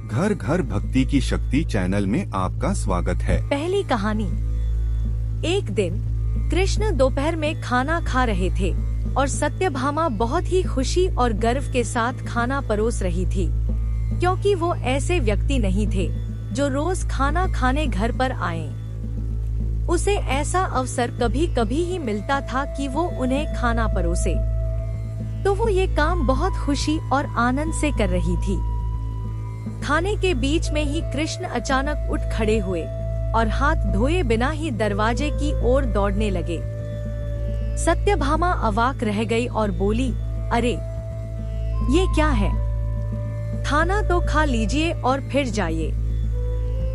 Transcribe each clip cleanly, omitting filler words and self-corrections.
घर घर भक्ति की शक्ति चैनल में आपका स्वागत है। पहली कहानी। एक दिन कृष्ण दोपहर में खाना खा रहे थे और सत्यभामा बहुत ही खुशी और गर्व के साथ खाना परोस रही थी, क्योंकि वो ऐसे व्यक्ति नहीं थे जो रोज खाना खाने घर पर आए। उसे ऐसा अवसर कभी कभी ही मिलता था कि वो उन्हें खाना परोसे, तो वो ये काम बहुत खुशी और आनंद से कर रही थी। खाने के बीच में ही कृष्ण अचानक उठ खड़े हुए और हाथ धोए बिना ही दरवाजे की ओर दौड़ने लगे। सत्यभामा अवाक रह गई और बोली, अरे ये क्या है? खाना तो खा लीजिए और फिर जाइए।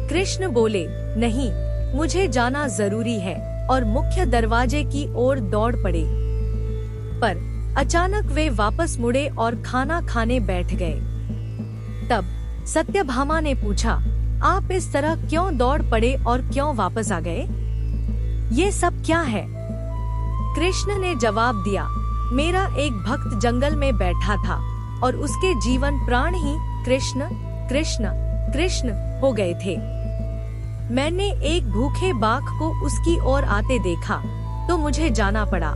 कृष्ण बोले, नहीं, मुझे जाना जरूरी है, और मुख्य दरवाजे की ओर दौड़ पड़े। पर अचानक वे वापस मुड़े और खाना खाने बैठ गए। तब सत्यभामा ने पूछा, आप इस तरह क्यों दौड़ पड़े और क्यों वापस आ गए? ये सब क्या है? कृष्ण ने जवाब दिया, मेरा एक भक्त जंगल में बैठा था और उसके जीवन प्राण ही कृष्ण कृष्ण कृष्ण हो गए थे। मैंने एक भूखे बाघ को उसकी ओर आते देखा तो मुझे जाना पड़ा।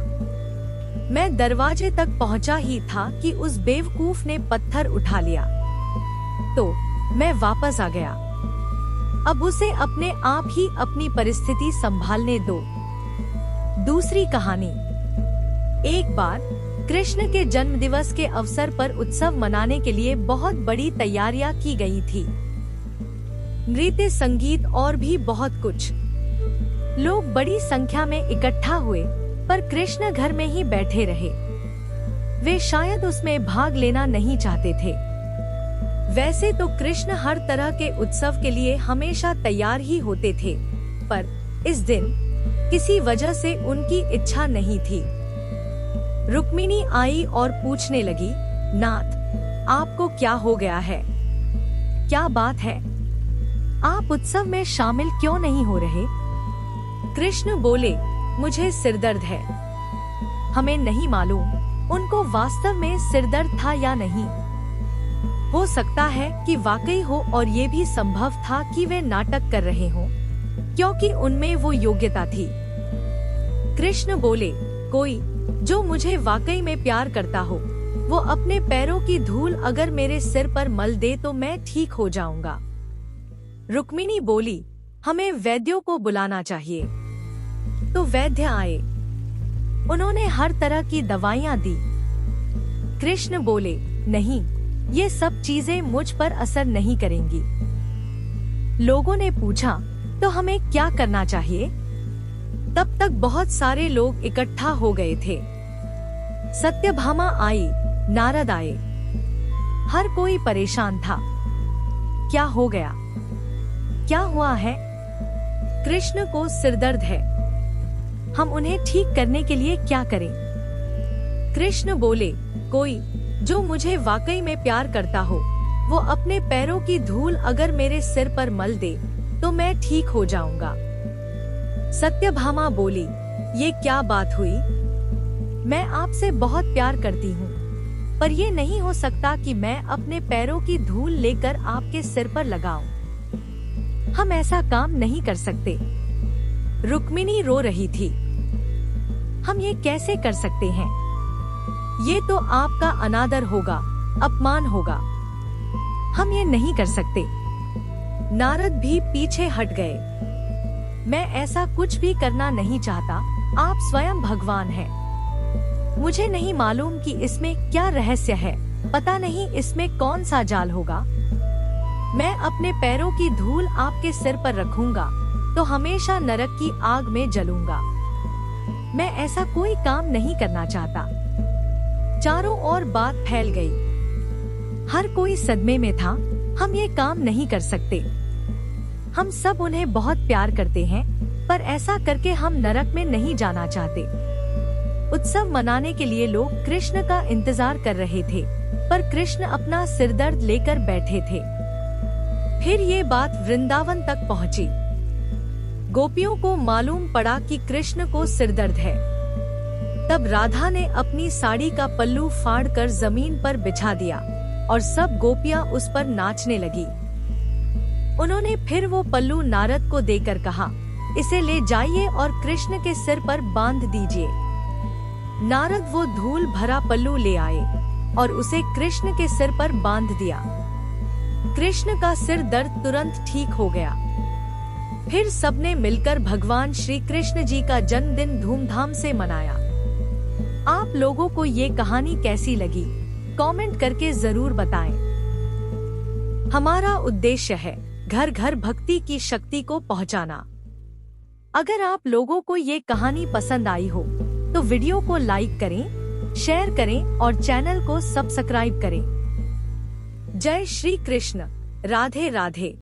मैं दरवाजे तक पहुंचा ही था कि उस बेवकूफ ने पत्थर उठा लिया, तो मैं वापस आ गया। अब उसे अपने आप ही अपनी परिस्थिति संभालने दो। दूसरी कहानी। एक बार कृष्ण के जन्मदिवस के अवसर पर उत्सव मनाने के लिए बहुत बड़ी तैयारियां की गई थी। नृत्य, संगीत और भी बहुत कुछ। लोग बड़ी संख्या में इकट्ठा हुए, पर कृष्ण घर में ही बैठे रहे। वे शायद उसमें भाग लेना नहीं चाहते थे। वैसे तो कृष्ण हर तरह के उत्सव के लिए हमेशा तैयार ही होते थे, पर इस दिन किसी वजह से उनकी इच्छा नहीं थी। रुक्मिणी आई और पूछने लगी, नाथ, आपको क्या हो गया है? क्या बात है? आप उत्सव में शामिल क्यों नहीं हो रहे? कृष्ण बोले, मुझे सिरदर्द है। हमें नहीं मालूम उनको वास्तव में सिरदर्द था या नहीं। हो सकता है कि वाकई हो, और ये भी संभव था कि वे नाटक कर रहे हों, क्योंकि उनमें वो योग्यता थी। कृष्ण बोले, कोई जो मुझे वाकई में प्यार करता हो, वो अपने पैरों की धूल अगर मेरे सिर पर मल दे तो मैं ठीक हो जाऊंगा। रुक्मिणी बोली, हमें वैद्यों को बुलाना चाहिए। तो वैद्य आए। उन्होंने हर तरह की दवाइयां दी। कृष्ण बोले, नहीं, ये सब चीजें मुझ पर असर नहीं करेंगी। लोगों ने पूछा, तो हमें क्या करना चाहिए? तब तक बहुत सारे लोग इकट्ठा हो गए थे। सत्यभामा आई, नारद आए। हर कोई परेशान था। क्या हो गया? क्या हुआ है? कृष्ण को सिरदर्द है। हम उन्हें ठीक करने के लिए क्या करें? कृष्ण बोले, कोई जो मुझे वाकई में प्यार करता हो, वो अपने पैरों की धूल अगर मेरे सिर पर मल दे तो मैं ठीक हो जाऊंगा। सत्यभामा बोली, ये क्या बात हुई? मैं आपसे बहुत प्यार करती हूँ, पर ये नहीं हो सकता कि मैं अपने पैरों की धूल लेकर आपके सिर पर लगाऊं। हम ऐसा काम नहीं कर सकते। रुक्मिणी रो रही थी। हम ये कैसे कर सकते हैं? ये तो आपका अनादर होगा, अपमान होगा। हम ये नहीं कर सकते। नारद भी पीछे हट गए। मैं ऐसा कुछ भी करना नहीं चाहता। आप स्वयं भगवान हैं। मुझे नहीं मालूम कि इसमें क्या रहस्य है। पता नहीं इसमें कौन सा जाल होगा। मैं अपने पैरों की धूल आपके सिर पर रखूंगा तो हमेशा नरक की आग में जलूंगा। मैं ऐसा कोई काम नहीं करना चाहता। चारों ओर बात फैल गई। हर कोई सदमे में था। हम ये काम नहीं कर सकते। हम सब उन्हें बहुत प्यार करते हैं, पर ऐसा करके हम नरक में नहीं जाना चाहते। उत्सव मनाने के लिए लोग कृष्ण का इंतजार कर रहे थे, पर कृष्ण अपना सिरदर्द लेकर बैठे थे। फिर ये बात वृंदावन तक पहुंची। गोपियों को मालूम पड़ा कि कृष्ण को सिरदर्द है। तब राधा ने अपनी साड़ी का पल्लू फाड़कर जमीन पर बिछा दिया और सब गोपियां उस पर नाचने लगी। उन्होंने फिर वो पल्लू नारद को देकर कहा, इसे ले जाइए और कृष्ण के सिर पर बांध दीजिए। नारद वो धूल भरा पल्लू ले आए और उसे कृष्ण के सिर पर बांध दिया। कृष्ण का सिर दर्द तुरंत ठीक हो गया। फिर सबने मिलकर भगवान श्री कृष्ण जी का जन्मदिन धूमधाम से मनाया। आप लोगों को ये कहानी कैसी लगी, कमेंट करके जरूर बताएं। हमारा उद्देश्य है घर घर भक्ति की शक्ति को पहुंचाना। अगर आप लोगों को ये कहानी पसंद आई हो तो वीडियो को लाइक करें, शेयर करें और चैनल को सब्सक्राइब करें। जय श्री कृष्ण। राधे राधे।